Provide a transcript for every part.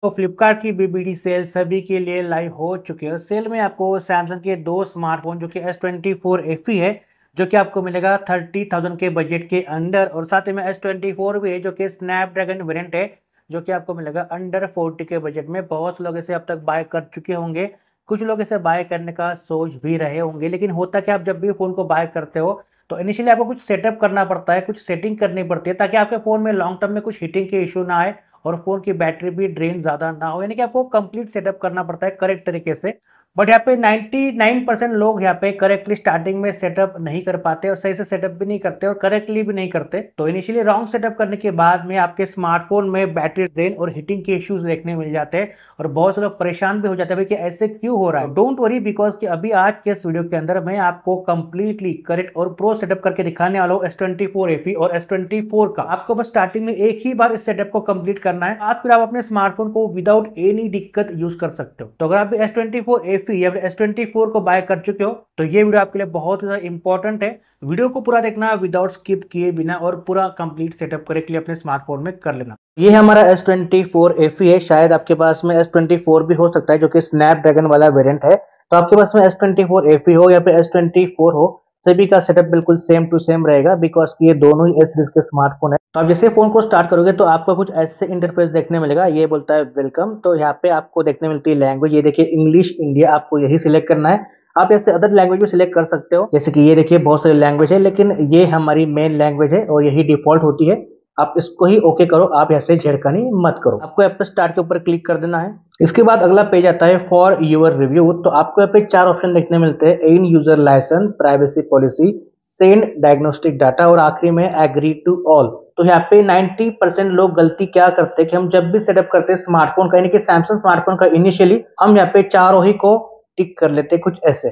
तो फ्लिपकार्ट की BBD cell सभी के लिए लाइव हो चुकी है। सेल में आपको सैमसंग के दो स्मार्टफोन जो कि S24 FE है, जो कि आपको मिलेगा 30,000 के बजट के अंडर, और साथ ही में S24 भी है जो कि स्नैपड्रैगन वेरिएंट है, जो कि आपको मिलेगा अंडर 40 के बजट में। बहुत से लोग इसे अब तक बाय कर चुके होंगे, कुछ लोग इसे बाय करने का सोच भी रहे होंगे। लेकिन होता क्या, आप जब भी फोन को बाय करते हो तो इनिशियली आपको कुछ सेटअप करना पड़ता है, कुछ सेटिंग करनी पड़ती है, ताकि आपके फोन में लॉन्ग टर्म में कुछ हीटिंग के इशू ना आए और फोन की बैटरी भी ड्रेन ज्यादा ना हो। यानी कि आपको कंप्लीट सेटअप करना पड़ता है करेक्ट तरीके से। बट यहाँ पे 99% लोग यहाँ पे करेक्टली स्टार्टिंग में सेटअप नहीं कर पाते, और सही से सेटअप भी नहीं करते और करेक्टली भी नहीं करते। तो इनिशियली रॉन्ग सेटअप करने के बाद में आपके स्मार्टफोन में बैटरी ड्रेन और हीटिंग के इश्यूज देखने मिल जाते हैं, और बहुत से लोग परेशान भी हो जाते हैं भाई कि ऐसे क्यों हो रहा है। डोंट वरी, बिकॉज कि अभी आज के इस वीडियो के अंदर मैं आपको कंप्लीटली करेक्ट और प्रो सेटअप करके दिखाने वाला हूँ S24 FE और S24 का। आपको बस स्टार्टिंग में एक ही बार इस सेटअप को कंप्लीट करना है, आज फिर आप अपने स्मार्टफोन को विदाउट एनी दिक्कत यूज कर सकते हो। तो अगर आप S24 FE या फिर S24 को बाय कर चुके हो तो ये वीडियो आपके लिए बहुत ज्यादा इंपॉर्टेंट है। वीडियो को पूरा देखना विदाउट स्किप किए बिना, और पूरा कंप्लीट सेटअप करेक्टली अपने स्मार्टफोन में कर लेना। ये हमारा S24 FE है, शायद आपके पास में S24 भी हो सकता है जो कि स्नैपड्रैगन वाला वेरिएंट है। तो आपके पास में S24 FE हो या फिर S24 हो, सभी का सेटअप बिल्कुल सेम टू सेम रहेगा, बिकॉज ये दोनों ही एस सीरीज के स्मार्टफोन है। तो आप जैसे फोन को स्टार्ट करोगे तो आपको कुछ ऐसे इंटरफेस देखने मिलेगा, ये बोलता है वेलकम। तो यहाँ पे आपको देखने मिलती है लैंग्वेज, ये देखिए इंग्लिश इंडिया, आपको यही सिलेक्ट करना है। आप ऐसे अदर लैंग्वेज भी सिलेक्ट कर सकते हो, जैसे कि ये देखिए बहुत सारी लैंग्वेज है, लेकिन ये हमारी मेन लैंग्वेज है और यही डिफॉल्ट होती है। आप इसको ही ओके करो, आप ऐसे छेड़खानी मत करो। आपको ऐप पे स्टार्ट के ऊपर क्लिक कर देना है। इसके बाद अगला पेज आता है फॉर योर रिव्यू। तो आपको यहाँ पे चार ऑप्शन देखने मिलते हैं, end user license, privacy policy, send diagnostic data, और आखिरी में एग्री टू ऑल। तो यहाँ पे 90% लोग गलती क्या करते हैं कि हम जब भी सेटअप करते हैं स्मार्टफोन का, यानी कि सैमसंग स्मार्टफोन का, इनिशियली हम यहाँ पे चारों ही को टिक कर लेते हैं कुछ ऐसे,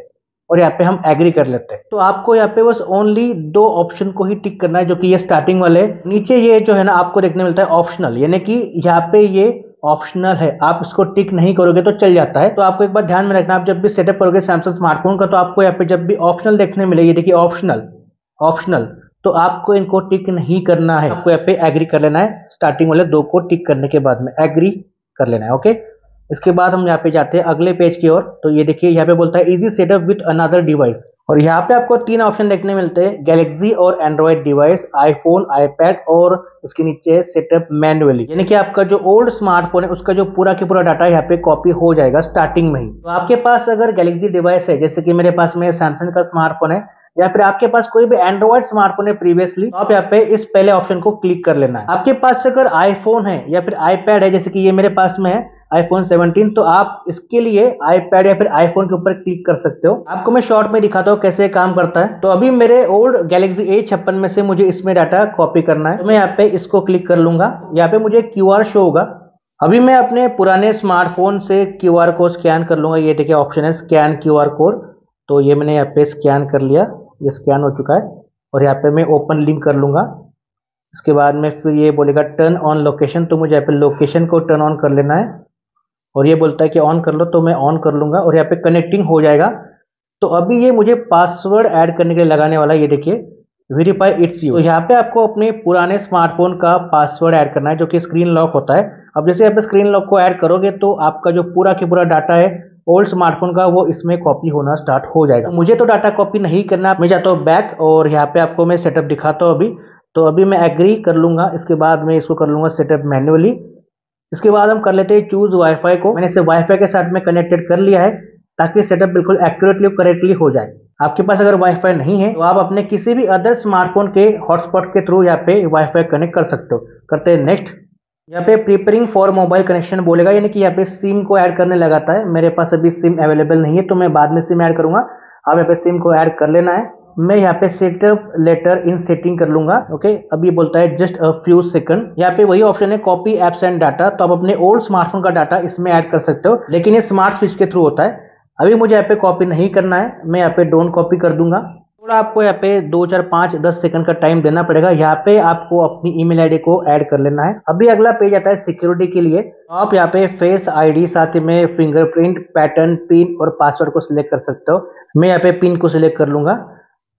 और यहाँ पे हम एग्री कर लेते हैं। तो आपको यहाँ पे बस ओनली दो ऑप्शन को ही टिक करना है, जो कि ये स्टार्टिंग वाले। नीचे ये जो है ना आपको देखने मिलता है ऑप्शनल, यानी कि यहाँ पे ये ऑप्शनल है, आप इसको टिक नहीं करोगे तो चल जाता है। तो आपको एक बार ध्यान में रखना, आप जब भी सेटअप करोगे सैमसंग स्मार्टफोन का, तो आपको यहाँ पे जब भी ऑप्शनल देखने मिले, ये देखिए ऑप्शनल ऑप्शनल, तो आपको इनको टिक नहीं करना है, आपको यहाँ पे एग्री कर लेना है। स्टार्टिंग वाले दो को टिक करने के बाद में एग्री कर लेना है, ओके। इसके बाद हम यहाँ पे जाते हैं अगले पेज की ओर। तो ये देखिए यहाँ पे बोलता है easy setup with another device, और यहाँ पे आपको तीन ऑप्शन देखने मिलते हैं, गैलेक्सी और एंड्रॉइड डिवाइस, आईफोन, आईपैड, और इसके नीचे सेटअप मैन्युअली, यानी कि आपका जो ओल्ड स्मार्टफोन है उसका जो पूरा की पूरा डाटा यहाँ पे कॉपी हो जाएगा स्टार्टिंग में ही। तो आपके पास अगर गैलेक्सी डिवाइस है, जैसे कि मेरे पास में सैमसंग का स्मार्टफोन है, या फिर आपके पास कोई भी एंड्रॉइड स्मार्टफोन है प्रीवियसली, तो आप यहाँ पे इस पहले ऑप्शन को क्लिक कर लेना है। आपके पास अगर आईफोन है या फिर आईपैड है, जैसे कि ये मेरे पास में है आईफोन 17, तो आप इसके लिए आईपैड या फिर आईफोन के ऊपर क्लिक कर सकते हो। आपको मैं शॉर्ट में दिखाता हूँ कैसे काम करता है। तो अभी मेरे ओल्ड गैलेक्सी A56 में से मुझे इसमें डाटा कॉपी करना है, तो मैं यहाँ पे इसको क्लिक कर लूंगा। यहाँ पे मुझे QR शो होगा। अभी मैं अपने पुराने स्मार्टफोन से QR कोड स्कैन कर लूंगा। ये देखिए ऑप्शन है स्कैन QR कोड, तो ये मैंने यहाँ पे स्कैन कर लिया, ये स्कैन हो चुका है, और यहाँ पे मैं ओपन लिंक कर लूंगा। इसके बाद में फिर ये बोलेगा टर्न ऑन लोकेशन, तो मुझे यहाँ पे लोकेशन को टर्न ऑन कर लेना है, और ये बोलता है कि ऑन कर लो, तो मैं ऑन कर लूंगा, और यहाँ पे कनेक्टिंग हो जाएगा। तो अभी ये मुझे पासवर्ड ऐड करने के लिए लगाने वाला है, ये देखिए वेरीफाई इट्स यू। तो यहाँ पे आपको अपने पुराने स्मार्टफोन का पासवर्ड ऐड करना है, जो कि स्क्रीन लॉक होता है। अब जैसे यहाँ पे स्क्रीन लॉक को ऐड करोगे तो आपका जो पूरा की पूरा डाटा है ओल्ड स्मार्टफोन का, वो इसमें कॉपी होना स्टार्ट हो जाएगा। तो मुझे तो डाटा कॉपी नहीं करना, मैं जाता हूँ बैक, और यहाँ पे आपको मैं सेटअप दिखाता हूँ अभी। तो अभी मैं एग्री कर लूंगा, इसके बाद मैं इसको कर लूंगा सेटअप मैन्युअली। इसके बाद हम कर लेते हैं चूज वाईफाई को। मैंने इसे वाईफाई के साथ में कनेक्टेड कर लिया है, ताकि सेटअप बिल्कुल एक्यूरेटली करेक्टली हो जाए। आपके पास अगर वाईफाई नहीं है तो आप अपने किसी भी अदर स्मार्टफोन के हॉटस्पॉट के थ्रू यहाँ पे वाईफाई कनेक्ट कर सकते हो। करते हैं नेक्स्ट। यहाँ पे प्रिपेयरिंग फॉर मोबाइल कनेक्शन बोलेगा, यानी कि यहाँ पे सिम को ऐड करने लगाता है। मेरे पास अभी सिम अवेलेबल नहीं है, तो मैं बाद में सिम ऐड करूंगा। आप यहाँ पे सिम को ऐड कर लेना है। मैं यहाँ पे सेटअप लेटर इन सेटिंग कर लूंगा, ओके। अभी बोलता है जस्ट अ फ्यू सेकंड। यहाँ पे वही ऑप्शन है कॉपी एप्स एंड डाटा, तो आप अपने ओल्ड स्मार्टफोन का डाटा इसमें ऐड कर सकते हो, लेकिन ये स्मार्ट स्विच के थ्रू होता है। अभी मुझे यहाँ पे कॉपी नहीं करना है, मैं यहाँ पे डोंट कॉपी कर दूंगा। थोड़ा आपको यहाँ पे 2 4 5 10 सेकंड का टाइम देना पड़ेगा। यहाँ पे आपको अपनी ईमेल आईडी को ऐड कर लेना है। अभी अगला पेज आता है सिक्योरिटी के लिए। आप यहाँ पे फेस आईडी, साथ में फिंगरप्रिंट, पैटर्न, पिन और पासवर्ड को सिलेक्ट कर सकते हो। मैं यहाँ पे पिन को सिलेक्ट कर लूंगा।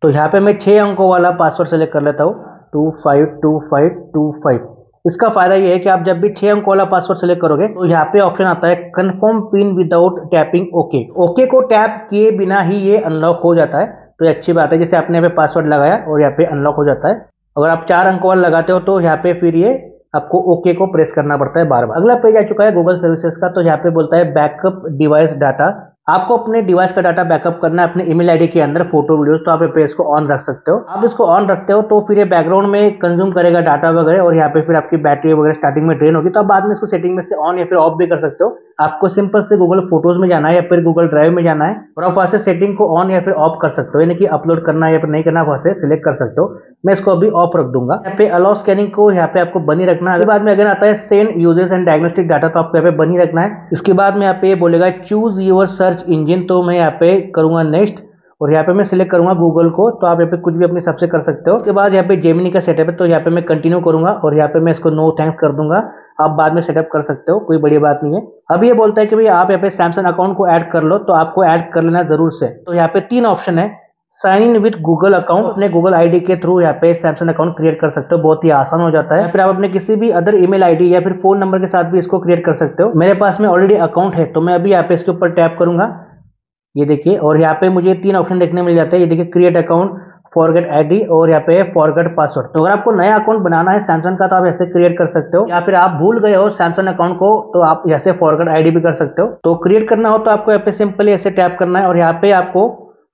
तो यहाँ पे मैं 6 अंकों वाला पासवर्ड सेलेक्ट कर लेता हूँ, 252525। इसका फायदा ये है कि आप जब भी 6 अंक वाला पासवर्ड सेलेक्ट करोगे तो यहाँ पे ऑप्शन आता है confirm pin without tapping okay. Okay को टैप किए बिना ही ये अनलॉक हो जाता है, तो ये अच्छी बात है। जैसे आपने यहाँ पे पासवर्ड लगाया और यहाँ पे अनलॉक हो जाता है। अगर आप 4 अंक वाला लगाते हो तो यहाँ पे फिर ये आपको ओके को प्रेस करना पड़ता है बार बार। अगला पेज आ चुका है गूगल सर्विसेज का, तो यहाँ पे बोलता है बैकअप डिवाइस डाटा। आपको अपने डिवाइस का डाटा बैकअप करना है अपने ईमेल आईडी के अंदर, फोटो वीडियोस, तो आप यहाँ पे इसको ऑन रख सकते हो। आप इसको ऑन रखते हो तो फिर ये बैकग्राउंड में कंज्यूम करेगा डाटा वगैरह, और यहाँ पे फिर आपकी बैटरी वगैरह स्टार्टिंग में ड्रेन होगी, तो आप बाद में इसको सेटिंग में से ऑन या फिर ऑफ भी कर सकते हो। आपको सिंपल से गूगल फोटोज में जाना है या फिर गूगल ड्राइव में जाना है और आप वहां से सेटिंग को ऑन या फिर ऑफ कर सकते हो, यानी कि अपलोड करना है या फिर नहीं करना वहां से सिलेक्ट कर सकते हो। मैं इसको अभी ऑफ रख दूंगा। यहाँ पे अलाउ स्कैनिंग को यहाँ पे आपको बनी रखना है। बाद में अगर आता है send users and diagnostic data, तो आपको यहाँ पे बनी रखना है। इसके बाद में यहाँ पे बोलेगा चूज योर सर्च इंजन, तो मैं यहाँ पे करूंगा नेक्स्ट, और यहाँ पे मैं सिलेक्ट करूंगा गूगल को। तो आप यहाँ पे कुछ भी अपने हिसाब से कर सकते हो। उसके बाद यहाँ पे जेमिनी का सेटअप है, तो यहाँ पे मैं कंटिन्यू करूंगा और यहाँ पे मैं इसको नो थैंक्स कर दूंगा। आप बाद में सेटअप कर सकते हो, कोई बड़ी बात नहीं है। अभी ये बोलता है कि भाई आप यहाँ पे सैमसंग अकाउंट को ऐड कर लो, तो आपको ऐड कर लेना जरूर से। तो यहाँ पे 3 ऑप्शन है। Sign in with Google account, अपने गूगल आईडी के थ्रू यहाँ पे सैमसंग अकाउंट क्रिएट कर सकते हो, बहुत ही आसान हो जाता है। फिर आप अपने किसी भी अदर ईमेल आईडी या फिर फोन नंबर के साथ भी इसको क्रिएट कर सकते हो। मेरे पास में ऑलरेडी अकाउंट है, तो मैं अभी यहाँ पे इसके ऊपर टैप करूंगा, ये देखिए, और यहाँ पे मुझे 3 ऑप्शन देखने मिल जाते हैं। ये देखिए क्रिएट अकाउंट, फॉरगेट आईडी और यहाँ पे फॉरगेट पासवर्ड। तो अगर आपको नया अकाउंट बनाना है सैमसंग का, तो आप ऐसे क्रिएट कर सकते हो, या फिर आप भूल गए हो सैमसंग अकाउंट को, तो आप यहाँ से फॉरगेट आईडी भी कर सकते हो। तो क्रिएट करना हो तो आपको यहाँ पे सिंपली ऐसे टैप करना है और यहाँ पे आपको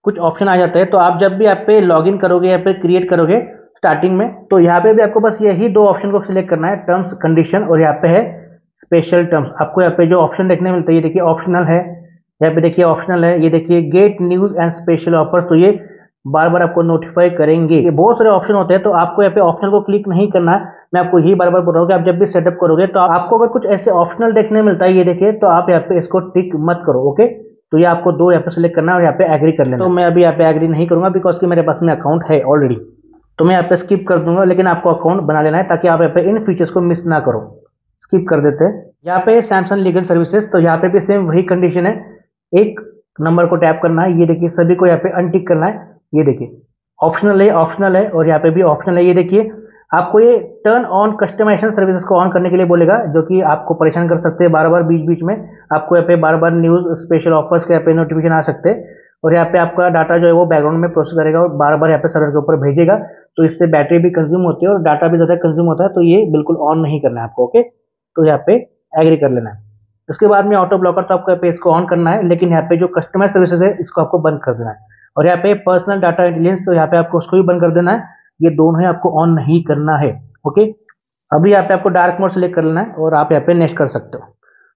कुछ ऑप्शन आ जाते हैं। तो आप जब भी यहाँ पे लॉग इन करोगे या फिर क्रिएट करोगे स्टार्टिंग में, तो यहाँ पे भी आपको बस यही 2 ऑप्शन को सिलेक्ट करना है, टर्म्स कंडीशन, और यहाँ पे है स्पेशल टर्म्स। आपको यहाँ पे जो ऑप्शन देखने मिलते हैं, ये देखिए ऑप्शनल है, यहाँ पे देखिए ऑप्शनल है, ये देखिए get news and special offer, तो ये बार बार आपको नोटिफाई करेंगे। ये बहुत सारे ऑप्शन होते हैं, तो आपको यहाँ पे ऑप्शनल को क्लिक नहीं करना है। मैं आपको यही बार बार बोल रहा हूँ कि आप जब भी सेटअप करोगे तो आपको अगर कुछ ऐसे ऑप्शनल देखने मिलता है, ये देखिए, तो आप यहाँ पे इसको टिक मत करो, ओके। तो ये आपको 2 यहाँ पे सिलेक्ट करना है और यहाँ पे एग्री कर लेना। तो मैं अभी यहाँ पे एग्री नहीं करूंगा, बिकॉज कि मेरे पास में अकाउंट है ऑलरेडी, तो मैं यहाँ पे स्किप कर दूंगा। लेकिन आपको अकाउंट बना लेना है ताकि आप यहाँ पे इन फीचर्स को मिस ना करो। स्किप कर देते हैं। यहाँ पे सैमसंग लीगल सर्विसेज, तो यहाँ पे भी सेम वही कंडीशन है, एक नंबर को टैप करना है, ये देखिए सभी को यहाँ पे अनटिक करना है। ये देखिए ऑप्शनल है, ऑप्शनल है, और यहाँ पे भी ऑप्शनल है। ये देखिए आपको ये टर्न ऑन कस्टमाइजेशन सर्विसेज को ऑन करने के लिए बोलेगा, जो कि आपको परेशान कर सकते हैं बार बार बीच बीच में। आपको यहाँ पे बार बार न्यूज स्पेशल ऑफर्स के यहाँ पे नोटिफिकेशन आ सकते हैं, और यहाँ पे आपका डाटा जो है वो बैकग्राउंड में प्रोसेस करेगा और बार बार यहाँ पे सर्वर के ऊपर भेजेगा। तो इससे बैटरी भी कंज्यूम होती है और डाटा भी ज़्यादा कंज्यूम होता है, तो ये बिल्कुल ऑन नहीं करना है आपको, ओके। तो यहाँ पे एग्री कर लेना है। इसके बाद में ऑटो ब्लॉकर, तो आपको यहाँ पे इसको ऑन करना है, लेकिन यहाँ पे जो कस्टमर सर्विसेज है इसको आपको बंद कर देना है। और यहाँ पे पर्सनल डाटा इंटेलिजेंस, तो यहाँ पे आपको उसको भी बंद कर देना है। ये दोनों ही आपको ऑन नहीं करना है, ओके। अभी यहाँ पे आपको डार्क मोड सेलेक्ट कर लेना है और आप यहाँ पे नेक्स्ट कर सकते हो।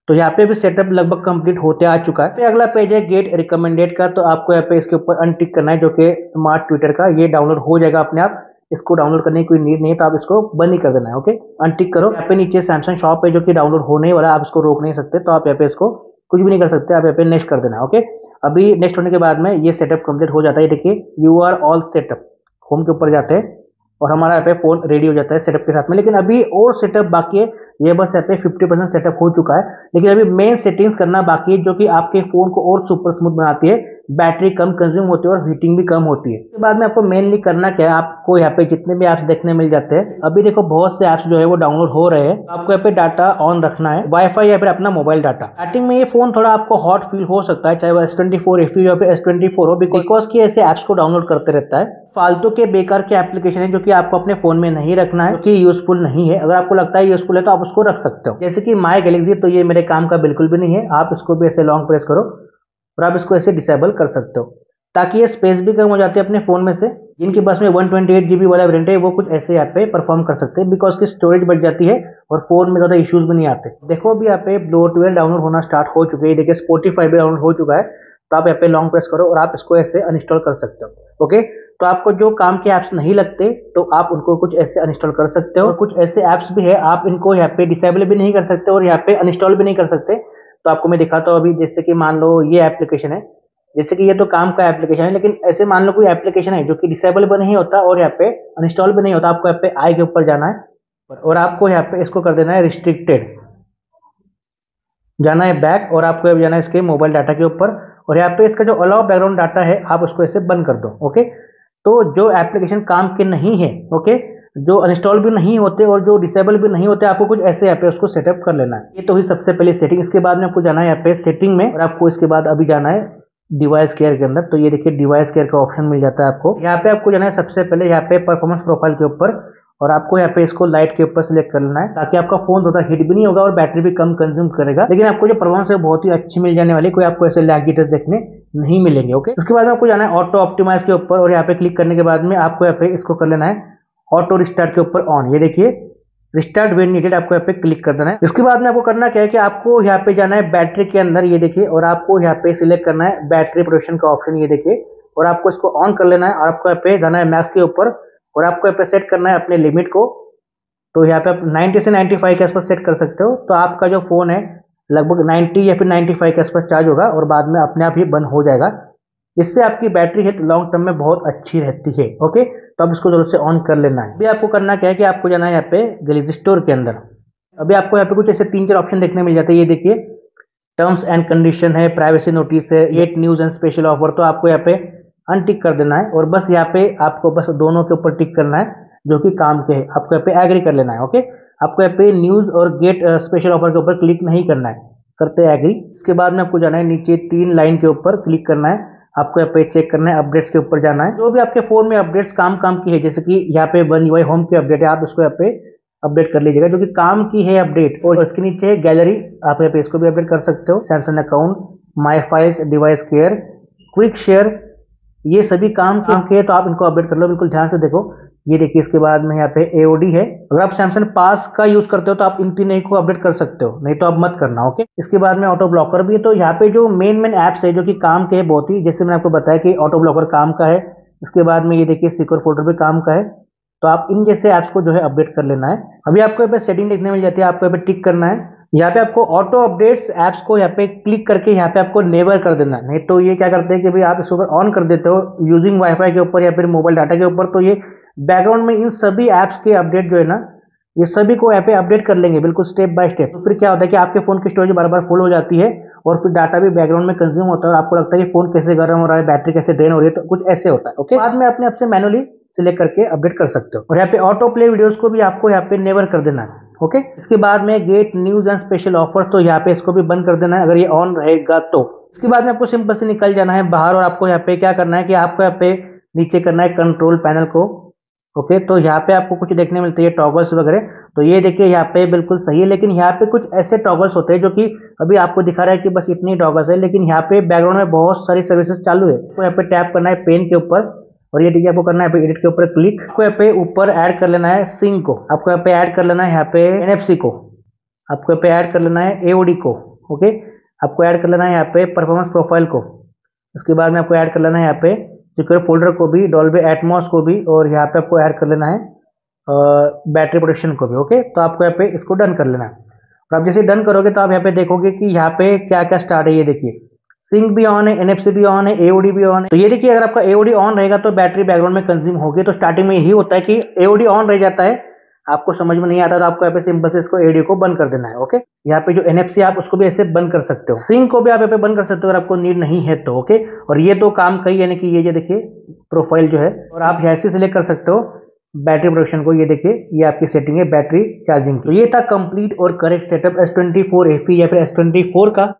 तो यहाँ पे भी सेटअप लगभग कंप्लीट होते आ चुका है। अगला पेज है गेट रिकमेंडेड का, तो आपको यहाँ पे इसके ऊपर अनटिक करना है, जो कि स्मार्ट ट्विटर का, ये डाउनलोड हो जाएगा अपने आप। इसको डाउनलोड करने की कोई नीड नहीं है, तो आप इसको बंद ही कर देना है, ओके। अनटिक करो। यहाँ पे नीचे सैमसंग शॉप है जो कि डाउनलोड होने वाला, आप इसको रोक नहीं सकते, तो आप यहाँ पे इसको कुछ भी नहीं कर सकते, आप यहाँ पे नेक्स्ट कर देना, ओके। अभी नेक्स्ट होने के बाद में ये सेटअप कंप्लीट हो जाता है। देखिए you are all set up, home के ऊपर जाते हैं और हमारा यहाँ पे फोन रेडी हो जाता है सेटअप के साथ में। लेकिन अभी और सेटअप बाकी है, ये बस यहाँ पे 50% सेटअप हो चुका है, लेकिन अभी मेन सेटिंग्स करना बाकी है, जो कि आपके फोन को और सुपर स्मूथ बनाती है, बैटरी कम कंज्यूम होती है और हीटिंग भी कम होती है। उसके बाद में आपको मेनली करना क्या है, आपको यहाँ पे जितने भी ऐप्स देखने मिल जाते हैं, अभी देखो बहुत से ऐप्स जो है वो डाउनलोड हो रहे हैं। आपको यहाँ पे डाटा ऑन रखना है, वाईफाई या फिर अपना मोबाइल डाटा। स्टार्टिंग में ये फोन थोड़ा आपको हॉट फील हो सकता है, चाहे वो S24 FE या फिर S24 हो, बिकॉज की ऐसे ऐप्स को डाउनलोड करते रहता है। फालतू के बेकार के एप्लीकेशन है जो कि आपको अपने फोन में नहीं रखना है, क्योंकि यूजफुल नहीं है। अगर आपको लगता है यूजफुल है तो आप उसको रख सकते हो, जैसे कि माई गैलेक्सी, तो ये मेरे काम का बिल्कुल भी नहीं है। आप इसको भी ऐसे लॉन्ग प्रेस करो और आप इसको ऐसे डिसेबल कर सकते हो, ताकि ये स्पेस भी कम हो जाती है अपने फोन में से। जिनके पास में 128 GB वाला वेरिएंट है वो कुछ ऐसे यहाँ पे परफॉर्म कर सकते हैं, बिकॉज की स्टोरेज बढ़ जाती है और फोन में ज्यादा इश्यूज भी नहीं आते। देखो अभी यहाँ पे ब्लोटवेयर डाउनलोड होना स्टार्ट हो चुके हैं, देखिए स्पॉटिफाई भी डाउनलोड हो चुका है। तो आप यहाँ पे लॉन्ग प्रेस करो और आप इसको ऐसे अनइंस्टॉल कर सकते हो, ओके। तो आपको जो काम के ऐप्स नहीं लगते तो आप उनको कुछ ऐसे अनइंस्टॉल कर सकते हो। और कुछ ऐसे ऐप्स भी है आप इनको यहाँ पे डिसेबल भी नहीं कर सकते और यहाँ पे अनइंस्टॉल भी नहीं कर सकते। तो आपको मैं दिखाता हूँ अभी, जैसे कि मान लो ये एप्लीकेशन है, जैसे कि ये तो काम का एप्लीकेशन है, लेकिन ऐसे मान लो कोई एप्लीकेशन है जो कि डिसेबल भी नहीं होता और यहाँ पे अनइंस्टॉल भी नहीं होता। आपको यहाँ पे आई के ऊपर जाना है और आपको यहाँ पे इसको कर देना है रिस्ट्रिक्टेड, जाना है बैक, और आपको अब जाना है इसके मोबाइल डाटा के ऊपर, और यहाँ पे इसका जो अलाउ बैकग्राउंड डाटा है आप उसको ऐसे बंद कर दो, ओके। तो जो एप्लीकेशन काम के नहीं है, ओके, जो अनइंस्टॉल भी नहीं होते और जो डिसेबल भी नहीं होते, आपको कुछ ऐसे ऐप है उसको सेटअप कर लेना है। ये तो हुई सबसे पहले सेटिंग। इसके बाद में आपको जाना है यहाँ पे सेटिंग में, और आपको इसके बाद अभी जाना है डिवाइस केयर के अंदर। तो ये देखिए डिवाइस केयर का ऑप्शन मिल जाता है आपको। यहाँ पे आपको जाना है सबसे पहले यहाँ पे परफॉर्मेंस प्रोफाइल के ऊपर, और आपको यहाँ पे इसको लाइट के ऊपर सिलेक्ट कर लेना है, ताकि आपका फोन ज़्यादा हीट भी नहीं होगा और बैटरी भी कम कंज्यूम करेगा। लेकिन आपको जो परफॉर्मेंस है बहुत ही अच्छी मिल जाने वाली, कोई आपको ऐसे लैग गिटर्स देखने नहीं मिलेंगे। ओके, इसके बाद में आपको जाना है ऑटो ऑप्टिमाइज के ऊपर, और यहाँ पे क्लिक करने के बाद में आपको यहाँ पे इसको कर लेना है ऑटो रिस्टार्ट के ऊपर ऑन। ये देखिए रिस्टार्ट व्हेन नीडेड, आपको यहाँ पे क्लिक कर देना है। इसके बाद में आपको करना क्या है कि आपको यहाँ पे जाना है बैटरी के अंदर, ये देखिए, और आपको यहाँ पे सिलेक्ट करना है बैटरी प्रोटेक्शन का ऑप्शन, ये देखिए, और आपको इसको ऑन कर लेना है। और आपको यहाँ पे जाना है मैक्स के ऊपर, और आपको यहाँ पे सेट करना है अपने लिमिट को। तो यहाँ पे आप 90 से 95 के आसपास सेट कर सकते हो। तो आपका जो फोन है लगभग 90 या फिर 95 के आसपास चार्ज होगा, और बाद में अपने आप ही बंद हो जाएगा। इससे आपकी बैटरी हेल्थ लॉन्ग टर्म में बहुत अच्छी रहती है। ओके, तो अब इसको जरूर से ऑन कर लेना है। अभी आपको करना क्या है कि आपको जाना है यहाँ पे गैलेक्सी स्टोर के अंदर। अभी आपको यहाँ पे कुछ ऐसे 3-4 ऑप्शन देखने मिल जाते हैं। ये देखिए टर्म्स एंड कंडीशन है, प्राइवेसी नोटिस है, 8 न्यूज एंड स्पेशल ऑफर। तो आपको यहाँ पे अनटिक कर देना है, और बस यहाँ पे आपको बस दोनों के ऊपर टिक करना है जो कि काम के है। आपको यहाँ पे एग्री कर लेना है। ओके, आपको यहाँ पे न्यूज और गेट स्पेशल ऑफर के ऊपर क्लिक नहीं करना है, करते एग्री। इसके बाद में आपको जाना है नीचे 3 लाइन के ऊपर क्लिक करना है। आपको यहाँ पे चेक करना है, अपडेट्स के ऊपर जाना है। जो भी आपके फोन में अपडेट्स काम की है, जैसे कि यहाँ पे वन UI होम की अपडेट है, आप इसको यहाँ पे अपडेट कर लीजिएगा, जो कि काम की है अपडेट। और इसके नीचे है गैलरी, आप यहाँ पे इसको भी अपडेट कर सकते हो। Samsung account, my files, device care, quick share, ये सभी काम के है, तो आप इनको अपडेट कर लो। बिल्कुल ध्यान से देखो। ये देखिए इसके बाद में यहाँ पे AOD है। अगर आप सैमसंग पास का यूज करते हो तो आप इन तीनों को अपडेट कर सकते हो, नहीं तो आप मत करना। ओके, इसके बाद में ऑटो ब्लॉकर भी है। तो यहाँ पे जो मेन एप्स है जो कि काम के है बहुत ही, जैसे मैंने आपको बताया कि ऑटो ब्लॉकर काम का है। इसके बाद में ये देखिए सिक्योर फोल्डर भी काम का है। तो आप इन जैसे ऐप्स को जो है अपडेट कर लेना है। अभी आपको यहाँ पे सेटिंग देखने मिल जाती है, आपको यहाँ पे टिक करना है। यहाँ पे आपको ऑटो अपडेट्स ऐप्स को यहाँ पे क्लिक करके यहाँ पे आपको नेवर कर देना है। नहीं तो ये क्या करते हैं कि भाई आप इसको अगर ऑन कर देते हो यूजिंग वाईफाई के ऊपर या फिर मोबाइल डाटा के ऊपर, तो ये बैकग्राउंड में इन सभी ऐप्स के अपडेट जो है ना, ये सभी को यहाँ पे अपडेट कर लेंगे बिल्कुल स्टेप बाय स्टेप। तो फिर क्या होता है कि आपके फोन की स्टोरेज बार बार फुल हो जाती है, और फिर डाटा भी बैकग्राउंड में कंज्यूम होता है, और आपको लगता है कि फोन कैसे गर्म हो रहा है, बैटरी कैसे ड्रेन हो रही है। तो कुछ ऐसे होता है। ओके, बाद में अपने आप से मैनुअली सिलेक्ट करके अपडेट कर सकते हो। और यहाँ पे ऑटो प्ले वीडियोस को भी आपको यहाँ पे नेवर कर देना है। ओके, इसके बाद में get news and special offer, तो यहाँ पे इसको भी बंद कर देना है अगर ये ऑन रहेगा तो। इसके बाद में आपको सिंपल से निकल जाना है बाहर, और आपको यहाँ पे क्या करना है कि आपको यहाँ पे नीचे करना है कंट्रोल पैनल को। ओके, तो यहाँ पे आपको कुछ देखने मिलते हैं टॉगल्स वगैरह। तो ये देखिए यहाँ पे बिल्कुल सही है, लेकिन यहाँ पे कुछ ऐसे टॉगल्स होते हैं जो कि अभी आपको दिखा रहा है कि बस इतनी टॉगल्स है, लेकिन यहाँ पे बैकग्राउंड में बहुत सारी सर्विसेज चालू है। तो यहाँ पे टैप करना है पेन के ऊपर, और ये देखिए आपको करना है एडिट के ऊपर क्लिक। आपको यहाँ पे ऊपर ऐड कर लेना है सिंक को, आपको यहाँ पे ऐड कर लेना है यहाँ पे NFC को, आपको यहाँ पे ऐड कर लेना है AOD को। ओके, आपको ऐड कर लेना है यहाँ पे परफॉर्मेंस प्रोफाइल को। इसके बाद में आपको ऐड कर लेना है यहाँ पे सिक्योर फोल्डर को भी, डॉल्बी एटमॉस को भी, और यहाँ पे आपको ऐड कर लेना है बैटरी प्रोटेक्शन को भी। ओके, तो आपको यहाँ पे इसको डन कर लेना है। और आप जैसे डन करोगे तो आप यहाँ पे देखोगे कि यहाँ पे क्या क्या स्टार्ट है। ये देखिए सिंक भी ऑन है, NFC भी ऑन है, AOD भी ऑन है। तो ये देखिए अगर आपका AOD ऑन रहेगा तो बैटरी बैकग्राउंड में कंज्यूम होगी। तो स्टार्टिंग में यही होता है कि AOD ऑन रह जाता है, आपको समझ में नहीं आता तो आपको यहाँ पे सिंपल से इसको AOD को बंद कर देना है। ओके, यहाँ पे जो NFC आप उसको भी ऐसे बंद कर सकते हो, सिंक को भी आप यहाँ पे बंद कर सकते हो अगर आपको नीड नहीं है तो। ओके, और ये तो काम का ही, यानी कि ये जो देखिए प्रोफाइल जो है, और आप ऐसे सिलेक्ट कर सकते हो बैटरी प्रोटेक्शन को। ये देखिए ये आपकी सेटिंग है बैटरी चार्जिंग। तो ये था कंप्लीट और करेक्ट सेटअप S24 FE या फिर S24 का।